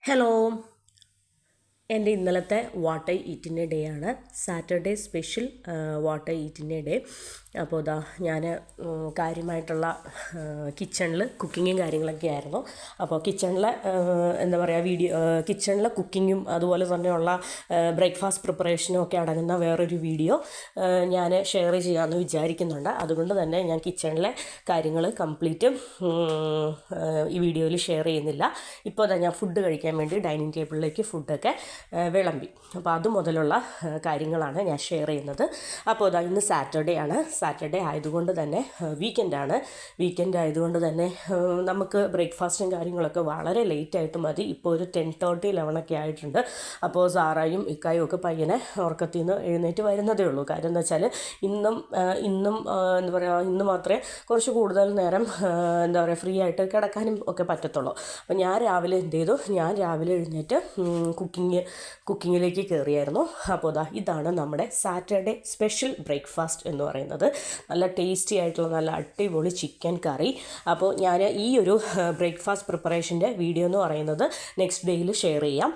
Hello. എൻ്റെ ഇന്നലത്തെ what I ഈറ്റിൻ്റെ ഡേ ആണ്. സാറ്റർഡേ സ്പെഷ്യൽ വാട്ട് ഐ ഈറ്റിൻ്റെ ഡേ. അപ്പോൾ ഇതാ ഞാൻ കാര്യമായിട്ടുള്ള കിച്ചണിൽ കുക്കിങ്ങും കാര്യങ്ങളൊക്കെ ആയിരുന്നു. അപ്പോൾ കിച്ചണിലെ എന്താ പറയുക കിച്ചണിലെ കുക്കിങ്ങും അതുപോലെ തന്നെയുള്ള ബ്രേക്ക്ഫാസ്റ്റ് പ്രിപ്പറേഷനും ഒക്കെ അടങ്ങുന്ന വേറൊരു വീഡിയോ ഞാൻ ഷെയർ ചെയ്യാമെന്ന് വിചാരിക്കുന്നുണ്ട്. അതുകൊണ്ട് തന്നെ ഞാൻ കിച്ചണിലെ കാര്യങ്ങൾ കംപ്ലീറ്റ് ഈ വീഡിയോയിൽ ഷെയർ ചെയ്യുന്നില്ല. ഇപ്പോൾ അതാ ഞാൻ ഫുഡ് കഴിക്കാൻ വേണ്ടി ഡൈനിങ് ടേബിളിലേക്ക് ഫുഡൊക്കെ വിളമ്പി. അപ്പോൾ അതുമുതലുള്ള കാര്യങ്ങളാണ് ഞാൻ ഷെയർ ചെയ്യുന്നത്. അപ്പോൾ അതാ ഇന്ന് സാറ്റർഡേ ആണ്. സാറ്റർഡേ ആയതുകൊണ്ട് തന്നെ വീക്കെൻഡ് ആയതുകൊണ്ട് തന്നെ നമുക്ക് ബ്രേക്ക്ഫാസ്റ്റും കാര്യങ്ങളൊക്കെ വളരെ ലേറ്റായിട്ട് മതി. ഇപ്പോൾ ഒരു 10:30, 11 ആയിട്ടുണ്ട്. അപ്പോൾ സാറായും ഇക്കായും ഒക്കെ പയ്യനെ ഉറക്കത്തിൽ നിന്ന് എഴുന്നേറ്റ് വരുന്നതേ ഉള്ളൂ. കാര്യം എന്താ വെച്ചാൽ ഇന്നും എന്താ പറയുക, ഇന്ന് മാത്രമേ കുറച്ച് കൂടുതൽ നേരം എന്താ പറയുക ഫ്രീ ആയിട്ട് കിടക്കാനും ഒക്കെ പറ്റത്തുള്ളൂ. അപ്പോൾ ഞാൻ രാവിലെ എന്ത് ചെയ്തു, എഴുന്നേറ്റ് കുക്കിങ്ങിലേക്ക് കയറിയായിരുന്നു. അപ്പോൾ ഇതാണ് നമ്മുടെ സാറ്റർഡേ സ്പെഷ്യൽ ബ്രേക്ക്ഫാസ്റ്റ് എന്ന് പറയുന്നത്. നല്ല ടേസ്റ്റി ആയിട്ടുള്ള നല്ല അടിപൊളി ചിക്കൻ കറി. അപ്പോൾ ഞാൻ ഈ ഒരു ബ്രേക്ക്ഫാസ്റ്റ് പ്രിപ്പറേഷൻ്റെ വീഡിയോ എന്ന് പറയുന്നത് നെക്സ്റ്റ് ഡേയിൽ ഷെയർ ചെയ്യാം.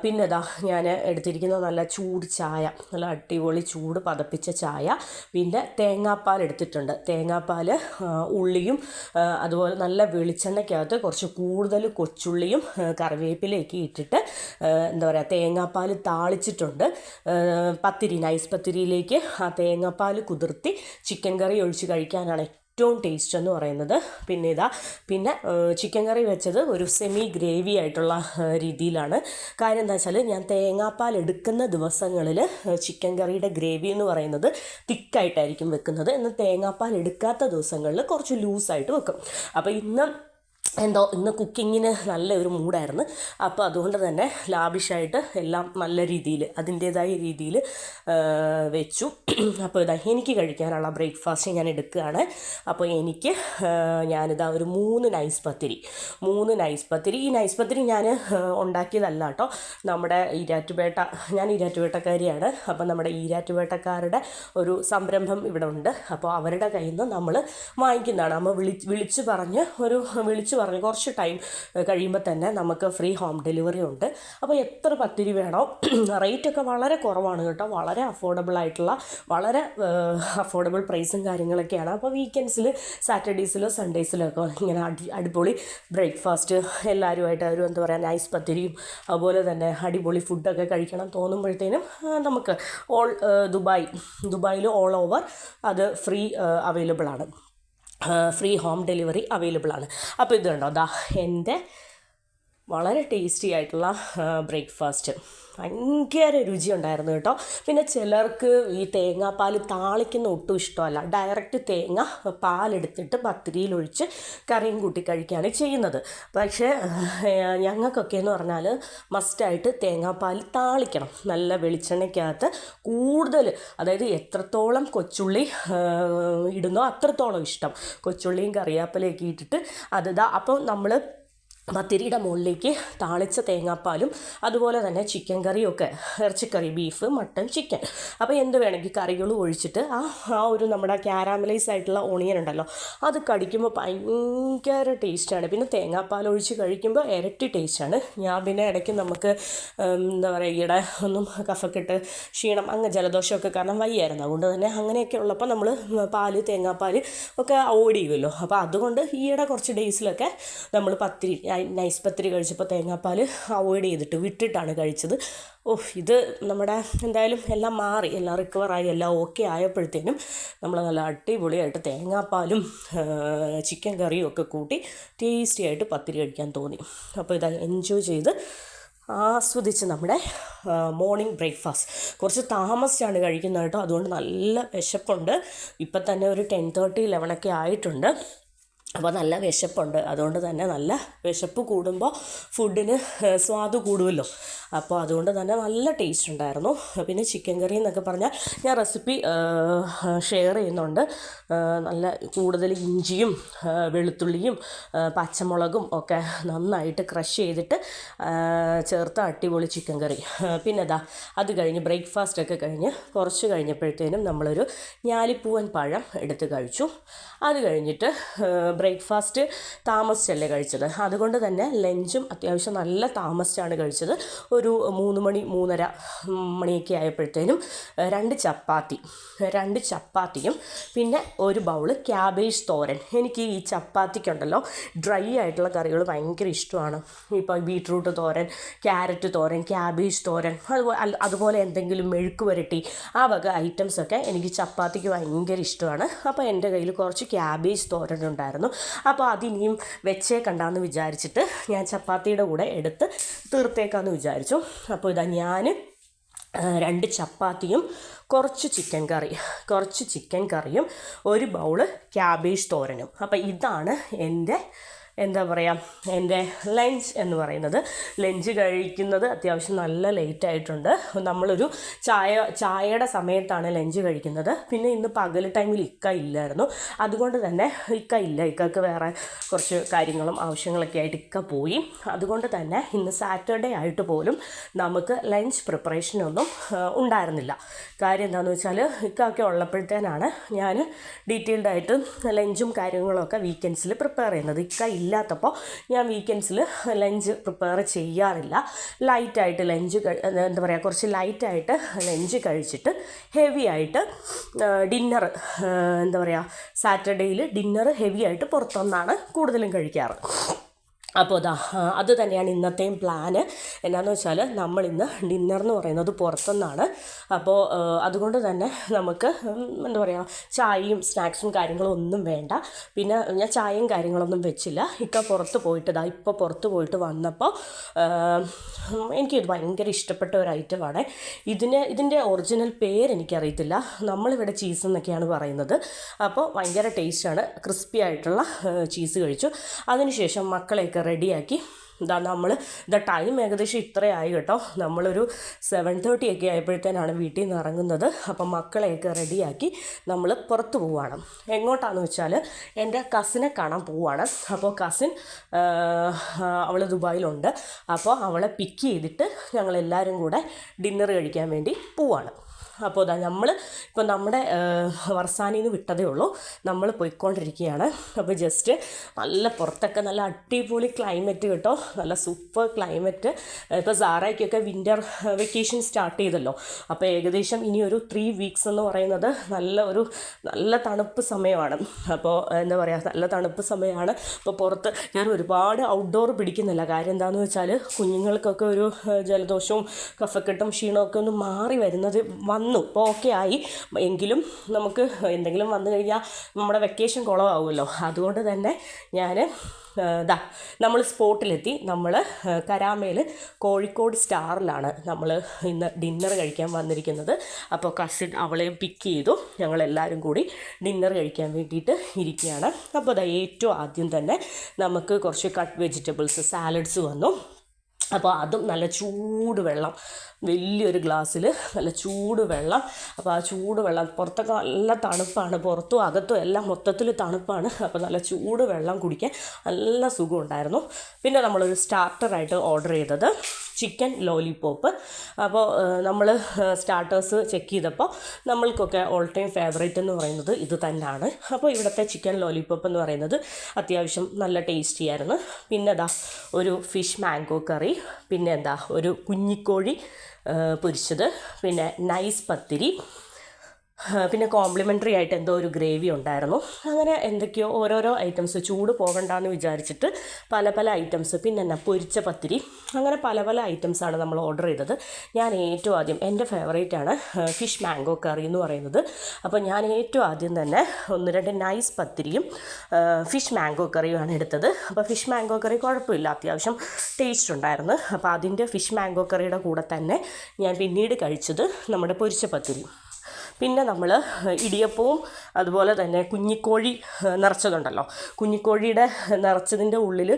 പിന്നെ ഞാൻ എടുത്തിരിക്കുന്നത് നല്ല ചൂട് ചായ, നല്ല അടിപൊളി ചൂട് പതപ്പിച്ച ചായ. പിന്നെ തേങ്ങാപ്പാൽ എടുത്തിട്ടുണ്ട്. തേങ്ങാപ്പാൽ, ഉള്ളിയും അതുപോലെ നല്ല വെളിച്ചെണ്ണയ്ക്കകത്ത് കുറച്ച് കൂടുതൽ കൊച്ചുള്ളിയും കറിവേപ്പിലയൊക്കെ ഇട്ടിട്ട് എന്താ പറയുക തേങ്ങാപ്പാൽ താളിച്ചിട്ടുണ്ട്. നൈസ് പത്തിരിയിലേക്ക് ആ തേങ്ങാപ്പാൽ കുതിർത്തി ചിക്കൻ കറി ഒഴിച്ച് കഴിക്കാനാണ് ഏറ്റവും ടേസ്റ്റ് എന്ന് പറയുന്നത്. പിന്നെ ചിക്കൻ കറി വെച്ചത് ഒരു സെമി ഗ്രേവി ആയിട്ടുള്ള രീതിയിലാണ്. കാര്യം എന്താ വെച്ചാൽ ഞാൻ തേങ്ങാപ്പാൽ എടുക്കുന്ന ദിവസങ്ങളിൽ ചിക്കൻ കറിയുടെ ഗ്രേവി എന്ന് പറയുന്നത് തിക്കായിട്ടായിരിക്കും വെക്കുന്നത്. എന്നാൽ തേങ്ങാപ്പാൽ എടുക്കാത്ത ദിവസങ്ങളിൽ കുറച്ച് ലൂസായിട്ട് വെക്കും. അപ്പോൾ ഇന്ന് കുക്കിങ്ങിന് നല്ലൊരു മൂഡായിരുന്നു. അപ്പോൾ അതുകൊണ്ട് തന്നെ ലാവിഷായിട്ട് എല്ലാം നല്ല രീതിയിൽ അതിൻ്റേതായ രീതിയിൽ വെച്ചു. അപ്പോൾ എനിക്ക് കഴിക്കാനുള്ള ബ്രേക്ക്ഫാസ്റ്റ് ഞാൻ എടുക്കുകയാണ്. അപ്പോൾ ഞാനിതാ ഒരു 3 നൈസ് പത്തിരി. ഈ നൈസ് പത്തിരി ഞാൻ ഉണ്ടാക്കിയതല്ല കേട്ടോ. നമ്മുടെ ഞാൻ ഈരാറ്റുപേട്ടക്കാരിയാണ്. അപ്പോൾ നമ്മുടെ ഈരാറ്റുപേട്ടക്കാരുടെ ഒരു സംരംഭം ഇവിടെ ഉണ്ട്. അപ്പോൾ അവരുടെ കയ്യിൽ നിന്ന് നമ്മൾ വാങ്ങിക്കുന്നതാണ്. നമ്മൾ വിളിച്ച് പറഞ്ഞ് കുറച്ച് ടൈം കഴിയുമ്പോൾ തന്നെ നമുക്ക് ഫ്രീ ഹോം ഡെലിവറി ഉണ്ട്. അപ്പോൾ എത്ര പത്തിരി വേണോ, റേറ്റൊക്കെ വളരെ കുറവാണ് കേട്ടോ. വളരെ വളരെ അഫോർഡബിൾ പ്രൈസും കാര്യങ്ങളൊക്കെയാണ്. അപ്പോൾ വീക്കെൻഡ്സിൽ, സാറ്റർഡേസിലോ സൺഡേസിലോ ഒക്കെ ഇങ്ങനെ അടിപൊളി ബ്രേക്ക്ഫാസ്റ്റ് എല്ലാവരുമായിട്ട് എന്താ പറയുക നൈസ് പത്തിരിയും അതുപോലെ തന്നെ അടിപൊളി ഫുഡൊക്കെ കഴിക്കണം തോന്നുമ്പോഴത്തേനും നമുക്ക് ദുബായിൽ ഓൾ ഓവർ അത് ഫ്രീ അവൈലബിൾ ആണ്. ഫ്രീ ഹോം ഡെലിവറി അവൈലബിൾ ആണ്. അപ്പോൾ ഇത് കണ്ടോ, എൻ്റെ വളരെ ടേസ്റ്റി ആയിട്ടുള്ള ബ്രേക്ക്ഫാസ്റ്റ്. ഭയങ്കര രുചിയുണ്ടായിരുന്നു കേട്ടോ. പിന്നെ ചിലർക്ക് ഈ തേങ്ങാപ്പാൽ താളിക്കുന്ന ഒട്ടും ഇഷ്ടമല്ല. ഡയറക്റ്റ് പാലെടുത്തിട്ട് പത്തിരിയിലൊഴിച്ച് കറിയും കൂട്ടി കഴിക്കുകയാണ് ചെയ്യുന്നത്. പക്ഷേ ഞങ്ങൾക്കൊക്കെ എന്ന് പറഞ്ഞാൽ മസ്റ്റായിട്ട് തേങ്ങാപ്പാൽ താളിക്കണം. നല്ല വെളിച്ചെണ്ണയ്ക്കകത്ത് കൂടുതൽ, അതായത് എത്രത്തോളം കൊച്ചുള്ളി ഇടുന്നോ അത്രത്തോളം ഇഷ്ടം. കൊച്ചുള്ളിയും കറിവേപ്പിലയൊക്കെ ഇട്ടിട്ട് അപ്പോൾ നമ്മൾ പത്തിരിയുടെ മുകളിലേക്ക് താളിച്ച തേങ്ങാപ്പാലും അതുപോലെ തന്നെ ചിക്കൻ കറിയൊക്കെ, ഇറച്ചിക്കറി, ബീഫ്, മട്ടൻ, ചിക്കൻ, അപ്പോൾ എന്ത് വേണമെങ്കിൽ കറികളും ഒഴിച്ചിട്ട് ആ ഒരു നമ്മുടെ ക്യാരാമലൈസ് ആയിട്ടുള്ള ഓണിയൻ ഉണ്ടല്ലോ, അത് കടിക്കുമ്പോൾ ഭയങ്കര ടേസ്റ്റാണ്. പിന്നെ തേങ്ങാപ്പാൽ ഒഴിച്ച് കഴിക്കുമ്പോൾ ഇരട്ടി ടേസ്റ്റാണ്. ഞാൻ പിന്നെ ഇടയ്ക്ക് നമുക്ക് എന്താ പറയുക ഈയിടെ ഒന്നും കഫക്കെട്ട്, ക്ഷീണം, അങ്ങ് ജലദോഷമൊക്കെ കാരണം വയ്യായിരുന്നു. അതുകൊണ്ട് തന്നെ അങ്ങനെയൊക്കെ ഉള്ളപ്പോൾ നമ്മൾ തേങ്ങാപ്പാൽ ഒക്കെ അവോയ്ഡ് ചെയ്യുമല്ലോ. അപ്പോൾ അതുകൊണ്ട് ഈയിടെ കുറച്ച് ഡേയ്സിലൊക്കെ നമ്മൾ നൈസ് പത്തിരി കഴിച്ചപ്പോൾ തേങ്ങാപ്പാൽ അവോയ്ഡ് ചെയ്തിട്ട് വിട്ടിട്ടാണ് കഴിച്ചത്. ഇത് നമ്മുടെ എന്തായാലും എല്ലാം മാറി, എല്ലാം റിക്കവറായി, എല്ലാം ഓക്കെ ആയപ്പോഴത്തേനും നമ്മൾ നല്ല അടിപൊളിയായിട്ട് തേങ്ങാപ്പാലും ചിക്കൻ കറിയും ഒക്കെ കൂട്ടി ടേസ്റ്റി ആയിട്ട് പത്തിരി കഴിക്കാൻ തോന്നി. അപ്പോൾ എൻജോയ് ചെയ്ത് ആസ്വദിച്ച് നമ്മുടെ മോർണിംഗ് ബ്രേക്ക്ഫാസ്റ്റ് കുറച്ച് താമസിച്ചാണ് കഴിക്കുന്നത് കേട്ടോ. അതുകൊണ്ട് നല്ല വിശപ്പുണ്ട്. ഇപ്പം തന്നെ ഒരു 10:30, 11 ആയിട്ടുണ്ട്. അപ്പോൾ നല്ല വിശപ്പുണ്ട്. അതുകൊണ്ട് തന്നെ നല്ല വിശപ്പ് കൂടുമ്പോൾ ഫുഡിന് സ്വാദ് കൂടുമല്ലോ. അപ്പോൾ അതുകൊണ്ട് തന്നെ നല്ല ടേസ്റ്റ് ഉണ്ടായിരുന്നു. പിന്നെ ചിക്കൻ കറി എന്നൊക്കെ പറഞ്ഞാൽ ഞാൻ റെസിപ്പി ഷെയർ ചെയ്യുന്നുണ്ട്. നല്ല കൂടുതൽ ഇഞ്ചിയും വെളുത്തുള്ളിയും പച്ചമുളകും ഒക്കെ നന്നായിട്ട് ക്രഷ് ചെയ്തിട്ട് ചേർത്ത അടിപൊളി ചിക്കൻ കറി. പിന്നെ അത് കഴിഞ്ഞ് ബ്രേക്ക്ഫാസ്റ്റൊക്കെ കഴിഞ്ഞ് കുറച്ച് കഴിഞ്ഞപ്പോഴത്തേനും നമ്മളൊരു ഞാലിപ്പൂവൻ പഴം എടുത്ത് കഴിച്ചു. അത് കഴിഞ്ഞിട്ട് ബ്രേക്ക്ഫാസ്റ്റ് താമസിച്ചല്ലേ കഴിച്ചത്, അതുകൊണ്ട് തന്നെ ലഞ്ചും അത്യാവശ്യം നല്ല താമസിച്ചാണ് കഴിച്ചത്. ഒരു 3 മണി 3:30 മണിയൊക്കെ ആയപ്പോഴത്തേനും 2 ചപ്പാത്തിയും പിന്നെ ഒരു ബൗള് ക്യാബേജ് തോരൻ. എനിക്ക് ഈ ചപ്പാത്തിക്കുണ്ടല്ലോ ഡ്രൈ ആയിട്ടുള്ള കറികൾ ഭയങ്കര ഇഷ്ടമാണ്. ഇപ്പോൾ ബീട്രൂട്ട് തോരൻ, ക്യാരറ്റ് തോരൻ, ക്യാബേജ് തോരൻ, അതുപോലെ എന്തെങ്കിലും മെഴുക്ക് പുരട്ടി, ആ വക ഐറ്റംസൊക്കെ എനിക്ക് ചപ്പാത്തിക്ക് ഭയങ്കര ഇഷ്ടമാണ്. അപ്പോൾ എൻ്റെ കയ്യിൽ കുറച്ച് ക്യാബേജ് തോരൻ ഉണ്ടായിരുന്നു. അപ്പോൾ അതിനിയും വെച്ചേക്കണ്ടെന്ന് വിചാരിച്ചിട്ട് ഞാൻ ചപ്പാത്തിയുടെ കൂടെ എടുത്ത് തീർത്തേക്കാമെന്ന് വിചാരിച്ചു. അപ്പോൾ ഇതാ ഞാൻ 2 ചപ്പാത്തിയും കുറച്ച് ചിക്കൻ കറിയും ഒരു ബൗള് ക്യാബേജ് തോരനും. അപ്പോൾ ഇതാണ് എൻ്റെ ലഞ്ച് എന്ന് പറയുന്നത്. ലഞ്ച് കഴിക്കുന്നത് അത്യാവശ്യം നല്ല ലേറ്റായിട്ടുണ്ട്. നമ്മളൊരു ചായയുടെ സമയത്താണ് ലഞ്ച് കഴിക്കുന്നത്. പിന്നെ ഇന്ന് പകൽ ടൈമിൽ ഇക്ക ഇല്ലായിരുന്നു, അതുകൊണ്ട് തന്നെ ഇക്കക്ക് വേറെ കുറച്ച് കാര്യങ്ങളും ആവശ്യങ്ങളൊക്കെ ആയിട്ട് ഇക്ക പോയി. അതുകൊണ്ട് തന്നെ ഇന്ന് സാറ്റർഡേ ആയിട്ട് പോലും നമുക്ക് ലഞ്ച് പ്രിപ്പറേഷനൊന്നും ഉണ്ടായിരുന്നില്ല. കാര്യം എന്താണെന്ന് വെച്ചാൽ ഇക്കൊക്കെ ഉള്ളപ്പോഴത്തേനാണ് ഞാൻ ഡീറ്റെയിൽഡായിട്ട് ലഞ്ചും കാര്യങ്ങളൊക്കെ വീക്കെൻഡ്സിൽ പ്രിപ്പയർ ചെയ്യുന്നത്. ഇല്ലാത്തപ്പോൾ ഞാൻ വീക്കെൻഡ്സിൽ ലഞ്ച് പ്രിപ്പയർ ചെയ്യാറില്ല. ലൈറ്റായിട്ട് കുറച്ച് ലൈറ്റായിട്ട് ലഞ്ച് കഴിച്ചിട്ട് ഹെവി ആയിട്ട് ഡിന്നർ സാറ്റർഡേയിൽ ഡിന്നർ ഹെവി ആയിട്ട് പുറത്തുനിന്നാണ് കൂടുതലും കഴിക്കാറ്. അപ്പോൾ അത് തന്നെയാണ് ഇന്നത്തെയും പ്ലാന്. എന്നാന്ന് വെച്ചാൽ നമ്മളിന്ന് ഡിന്നർ എന്ന് പറയുന്നത് പുറത്തുനിന്നാണ്. അപ്പോൾ അതുകൊണ്ട് തന്നെ നമുക്ക് ചായയും സ്നാക്സും കാര്യങ്ങളും ഒന്നും വേണ്ട. പിന്നെ ഞാൻ ചായയും കാര്യങ്ങളൊന്നും വെച്ചില്ല. ഇപ്പോൾ പുറത്ത് പോയിട്ട് വന്നപ്പോൾ എനിക്കിത് ഭയങ്കര ഇഷ്ടപ്പെട്ട ഒരു ഐറ്റമാണ്. ഇതിൻ്റെ ഒറിജിനൽ പേര് എനിക്കറിയത്തില്ല, നമ്മളിവിടെ ചീസ് എന്നൊക്കെയാണ് പറയുന്നത്. അപ്പോൾ ഭയങ്കര ടേസ്റ്റാണ്. ക്രിസ്പി ആയിട്ടുള്ള ചീസ് കഴിച്ചു. അതിനുശേഷം മക്കളെയൊക്കെ റെഡിയാക്കി ടൈം ഏകദേശം ഇത്രയായി കേട്ടോ. നമ്മളൊരു 7:30 ഒക്കെ ആയപ്പോഴത്തേനാണ് വീട്ടിൽ നിന്ന് ഇറങ്ങുന്നത്. അപ്പം മക്കളെയൊക്കെ റെഡിയാക്കി നമ്മൾ പുറത്ത് പോവുകയാണ്. എങ്ങോട്ടാണെന്ന് വെച്ചാൽ എൻ്റെ കസിനെ കാണാൻ പോവുകയാണ്. അപ്പോൾ കസിൻ അവൾ ദുബായിലുണ്ട്. അപ്പോൾ അവളെ പിക്ക് ചെയ്തിട്ട് ഞങ്ങളെല്ലാവരും കൂടെ ഡിന്നർ കഴിക്കാൻ വേണ്ടി പോവുകയാണ്. അപ്പോൾ ഇപ്പോൾ നമ്മുടെ വർസാനിയിൽ നിന്ന് വിട്ടതേ ഉള്ളൂ, നമ്മൾ പോയിക്കൊണ്ടിരിക്കുകയാണ്. അപ്പോൾ ജസ്റ്റ് പുറത്തൊക്കെ നല്ല അടിപൊളി ക്ലൈമറ്റ് കേട്ടോ, നല്ല സൂപ്പർ ക്ലൈമറ്റ്. ഇപ്പോൾ സാറയ്ക്കൊക്കെ വിൻ്റർ വെക്കേഷൻ സ്റ്റാർട്ട് ചെയ്തല്ലോ. അപ്പോൾ ഏകദേശം ഇനി ഒരു 3 വീക്സ് എന്ന് പറയുന്നത് നല്ല തണുപ്പ് സമയമാണ്. അപ്പോൾ നല്ല തണുപ്പ് സമയമാണ്. അപ്പോൾ പുറത്ത് ഞാൻ ഒരുപാട് ഔട്ട്ഡോർ പിടിക്കുന്നില്ല. കാര്യം എന്താണെന്ന് വെച്ചാൽ കുഞ്ഞുങ്ങൾക്കൊക്കെ ഒരു ജലദോഷവും കഫക്കെട്ടും ക്ഷീണമൊക്കെ ഒന്ന് മാറി വന്നു. ഇപ്പോൾ ഓക്കെ ആയി. എങ്കിലും നമുക്ക് എന്തെങ്കിലും വന്നു കഴിഞ്ഞാൽ നമ്മുടെ വെക്കേഷൻ കുളമാവുമല്ലോ. അതുകൊണ്ട് തന്നെ നമ്മൾ സ്പോട്ടിലെത്തി. നമ്മൾ കരാമയിൽ കോഴിക്കോട് സ്റ്റാറിലാണ് നമ്മൾ ഇന്ന് ഡിന്നർ കഴിക്കാൻ വന്നിരിക്കുന്നത്. അപ്പോൾ കസിൻ അവളെയും പിക്ക് ചെയ്തു. ഞങ്ങളെല്ലാവരും കൂടി ഡിന്നർ കഴിക്കാൻ വേണ്ടിയിട്ട് ഇരിക്കുകയാണ്. അപ്പോൾ ഏറ്റവും ആദ്യം തന്നെ നമുക്ക് കുറച്ച് കട്ട് വെജിറ്റബിൾസ് സാലഡ്സ് വന്നു. അപ്പോൾ അതും നല്ല ചൂട് വെള്ളം, വലിയൊരു ഗ്ലാസ്സിൽ നല്ല ചൂട് വെള്ളം. അപ്പോൾ ആ ചൂട് വെള്ളം, പുറത്തൊക്കെ നല്ല തണുപ്പാണ്, പുറത്തും അകത്തും എല്ലാം മൊത്തത്തിൽ തണുപ്പാണ്. അപ്പോൾ നല്ല ചൂട് വെള്ളം കുടിക്കാൻ നല്ല സുഖമുണ്ടായിരുന്നു. പിന്നെ നമ്മളൊരു സ്റ്റാർട്ടറായിട്ട് ഓർഡർ ചെയ്തത് ചിക്കൻ ലോലിപോപ്പ്. അപ്പോൾ നമ്മൾ സ്റ്റാർട്ടേഴ്സ് ചെക്ക് ചെയ്തപ്പോൾ നമ്മൾക്കൊക്കെ ഓൾ ടൈം ഫേവറേറ്റ് എന്ന് പറയുന്നത് ഇത് തന്നെയാണ്. അപ്പോൾ ഇവിടുത്തെ ചിക്കൻ ലോലിപോപ്പ് എന്ന് പറയുന്നത് അത്യാവശ്യം നല്ല ടേസ്റ്റി ആയിരുന്നു. പിന്നെ ഒരു ഫിഷ് മാംഗോ കറി, പിന്നെ ഒരു കുഞ്ഞിക്കോഴി പൊരിച്ചത്, പിന്നെ നൈസ് പത്തിരി, പിന്നെ കോംപ്ലിമെൻ്ററി ആയിട്ട് എന്തോ ഒരു ഗ്രേവി ഉണ്ടായിരുന്നു. അങ്ങനെ എന്തൊക്കെയോ ഓരോരോ ഐറ്റംസ്, ചൂട് പോകണ്ടെന്ന് വിചാരിച്ചിട്ട് പല ഐറ്റംസ്, പിന്നെ പൊരിച്ച പത്തിരി, അങ്ങനെ പല ഐറ്റംസാണ് നമ്മൾ ഓർഡർ ചെയ്തത്. ഞാൻ ഏറ്റവും ആദ്യം, എൻ്റെ ഫേവറേറ്റാണ് ഫിഷ് മാംഗോ കറി എന്ന് പറയുന്നത്. അപ്പോൾ ഞാൻ ഏറ്റവും ആദ്യം തന്നെ 1-2 നൈസ് പത്തിരിയും ഫിഷ് മാംഗോ കറിയുമാണ് എടുത്തത്. അപ്പോൾ ഫിഷ് മാംഗോ കറി കുഴപ്പമില്ല, അത്യാവശ്യം ടേസ്റ്റ് ഉണ്ടായിരുന്നു. അപ്പോൾ അതിൻ്റെ ഫിഷ് മാംഗോ കറിയുടെ കൂടെ തന്നെ ഞാൻ പിന്നീട് കഴിച്ചത് നമ്മുടെ പൊരിച്ച പത്തിരി. പിന്നെ നമ്മൾ ഇടിയപ്പവും അതുപോലെ തന്നെ കുഞ്ഞിക്കോഴി നിറച്ചതുണ്ടല്ലോ, കുഞ്ഞിക്കോഴിയുടെ നിറച്ചതിൻ്റെ ഉള്ളിൽ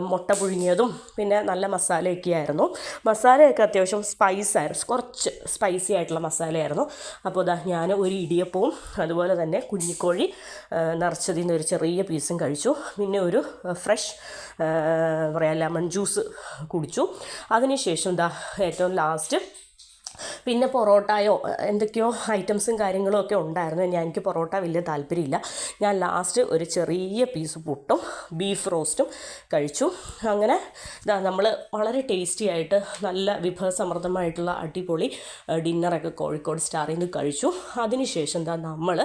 മുട്ട പുഴുങ്ങിയതും പിന്നെ നല്ല മസാലയൊക്കെ ആയിരുന്നു. മസാലയൊക്കെ അത്യാവശ്യം കുറച്ച് സ്പൈസി ആയിട്ടുള്ള മസാലയായിരുന്നു. അപ്പോൾ ഞാൻ ഒരു ഇടിയപ്പവും അതുപോലെ തന്നെ കുഞ്ഞിക്കോഴി നിറച്ചതിൽ നിന്ന് ഒരു ചെറിയ പീസും കഴിച്ചു. പിന്നെ ഒരു ഫ്രഷ് ലെമൺ ജ്യൂസ് കുടിച്ചു. അതിനുശേഷം ഏറ്റവും ലാസ്റ്റ് പിന്നെ പൊറോട്ടയോ എന്തൊക്കെയോ ഐറ്റംസും കാര്യങ്ങളും ഒക്കെ ഉണ്ടായിരുന്നു. എനിക്ക് പൊറോട്ട വലിയ താല്പര്യമില്ല. ഞാൻ ലാസ്റ്റ് ഒരു ചെറിയ പീസ് പുട്ടും ബീഫ് റോസ്റ്റും കഴിച്ചു. അങ്ങനെ നമ്മൾ വളരെ ടേസ്റ്റി ആയിട്ട് നല്ല വിഭവസമൃദ്ധമായിട്ടുള്ള അടിപൊളി ഡിന്നറൊക്കെ കോഴിക്കോട് സ്റ്റാറിൽ നിന്ന് കഴിച്ചു. അതിനുശേഷം നമ്മൾ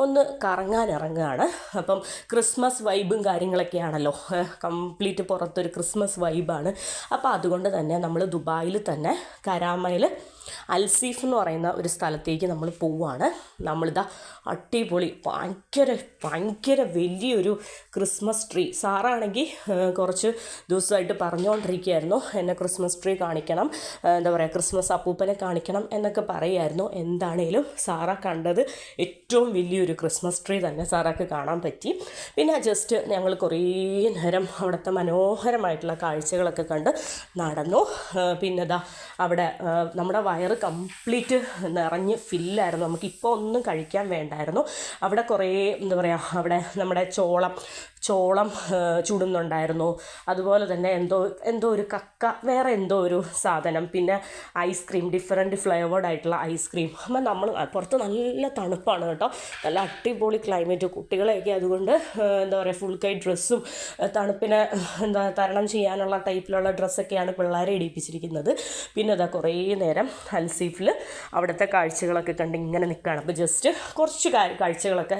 ഒന്ന് കറങ്ങാൻ ഇറങ്ങുകയാണ്. അപ്പം ക്രിസ്മസ് വൈബും കാര്യങ്ങളൊക്കെയാണല്ലോ, കംപ്ലീറ്റ് പുറത്തൊരു ക്രിസ്മസ് വൈബാണ്. അപ്പോൾ അതുകൊണ്ട് തന്നെ നമ്മൾ ദുബായിൽ തന്നെ കരാമയിൽ അൽസീഫ് എന്ന് പറയുന്ന ഒരു സ്ഥലത്തേക്ക് നമ്മൾ പോവുകയാണ്. നമ്മളിതാ അടിപൊളി ഭയങ്കര വലിയൊരു ക്രിസ്മസ് ട്രീ, സാറാണെങ്കിൽ കുറച്ച് ദിവസമായിട്ട് പറഞ്ഞുകൊണ്ടിരിക്കുകയായിരുന്നു എന്നെ ക്രിസ്മസ് ട്രീ കാണിക്കണം, എന്താ പറയുക ക്രിസ്മസ് അപ്പൂപ്പനെ കാണിക്കണം എന്നൊക്കെ പറയുമായിരുന്നു. എന്താണേലും സാറ കണ്ടത് ഏറ്റവും വലിയൊരു ക്രിസ്മസ് ട്രീ തന്നെ സാറാക്ക് കാണാൻ പറ്റി. പിന്നെ ജസ്റ്റ് ഞങ്ങൾ കുറേ നേരം അവിടുത്തെ മനോഹരമായിട്ടുള്ള കാഴ്ചകളൊക്കെ കണ്ട് നടന്നു. പിന്നെ അവിടെ നമ്മുടെ വയറ് കംപ്ലീറ്റ് നിറഞ്ഞ് ഫില്ലായിരുന്നു. നമുക്കിപ്പോൾ ഒന്നും കഴിക്കാൻ വേണ്ടായിരുന്നു. അവിടെ കുറേ എന്താ പറയുക, അവിടെ നമ്മുടെ ചോളം ചുടുന്നുണ്ടായിരുന്നു. അതുപോലെ തന്നെ എന്തോ ഒരു കക്ക, വേറെ എന്തോ ഒരു സാധനം, പിന്നെ ഐസ്ക്രീം, ഡിഫറെൻറ്റ് ഫ്ലേവേർഡ് ആയിട്ടുള്ള ഐസ്ക്രീം. അപ്പം നമ്മൾ പുറത്ത് നല്ല തണുപ്പാണ് കേട്ടോ, നല്ല അടിപൊളി ക്ലൈമറ്റ്. കുട്ടികളെയൊക്കെ അതുകൊണ്ട് എന്താ പറയുക ഫുൾ കൈ ഡ്രസ്സും തണുപ്പിനെ തരണം ചെയ്യാനുള്ള ടൈപ്പിലുള്ള ഡ്രസ്സൊക്കെയാണ് പിള്ളേരെ ഇടിപ്പിച്ചിരിക്കുന്നത്. പിന്നെ കുറേ നേരം അൽസീഫിൽ അവിടുത്തെ കാഴ്ചകളൊക്കെ കണ്ട് ഇങ്ങനെ നിൽക്കുകയാണ്. അപ്പോൾ ജസ്റ്റ് കുറച്ച് കാഴ്ചകളൊക്കെ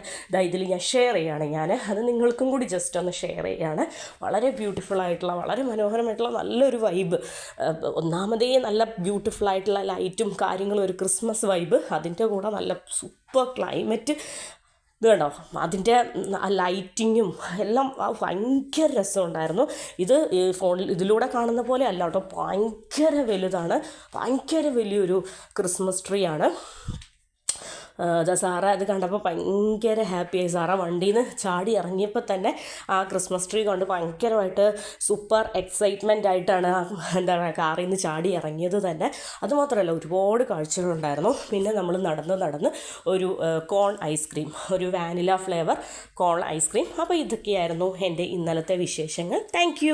ഇതിൽ ഞാൻ ഷെയർ ചെയ്യുകയാണ്. അത് നിങ്ങൾക്കും കൂടി ജസ്റ്റ് ഒന്ന് ഷെയർ ചെയ്യുകയാണ്. വളരെ ബ്യൂട്ടിഫുള്ളായിട്ടുള്ള, വളരെ മനോഹരമായിട്ടുള്ള നല്ലൊരു വൈബ്. ഒന്നാമതേ നല്ല ബ്യൂട്ടിഫുള്ളായിട്ടുള്ള ലൈറ്റും കാര്യങ്ങളും, ഒരു ക്രിസ്മസ് വൈബ്. അതിൻ്റെ കൂടെ നല്ല സൂപ്പർ ക്ലൈമറ്റ്. ഇത് കണ്ടോ, അതിൻ്റെ ലൈറ്റിങ്ങും എല്ലാം ഭയങ്കര രസമുണ്ടായിരുന്നു. ഇത് ഫോണിൽ ഇതിലൂടെ കാണുന്ന പോലെ അല്ല കേട്ടോ, ഭയങ്കര വലുതാണ്. ഭയങ്കര വലിയൊരു ക്രിസ്മസ് ട്രീ ആണ്. സാറ അത് കണ്ടപ്പോൾ ഭയങ്കര ഹാപ്പിയായി. സാറ വണ്ടിയിൽ നിന്ന് ചാടി ഇറങ്ങിയപ്പോൾ തന്നെ ആ ക്രിസ്മസ് ട്രീ കൊണ്ട് ഭയങ്കരമായിട്ട് സൂപ്പർ എക്സൈറ്റ്മെൻ്റ് ആയിട്ടാണ് എന്താ പറയുക കാറിൽ നിന്ന് ചാടി ഇറങ്ങിയത് തന്നെ. അതുമാത്രമല്ല ഒരുപാട് കാഴ്ചകളുണ്ടായിരുന്നു. പിന്നെ നമ്മൾ നടന്ന് ഒരു കോൺ ഐസ്ക്രീം, ഒരു വാനില ഫ്ലേവർ കോൺ ഐസ്ക്രീം. അപ്പോൾ ഇതൊക്കെയായിരുന്നു എൻ്റെ ഇന്നലത്തെ വിശേഷങ്ങൾ. Thank you.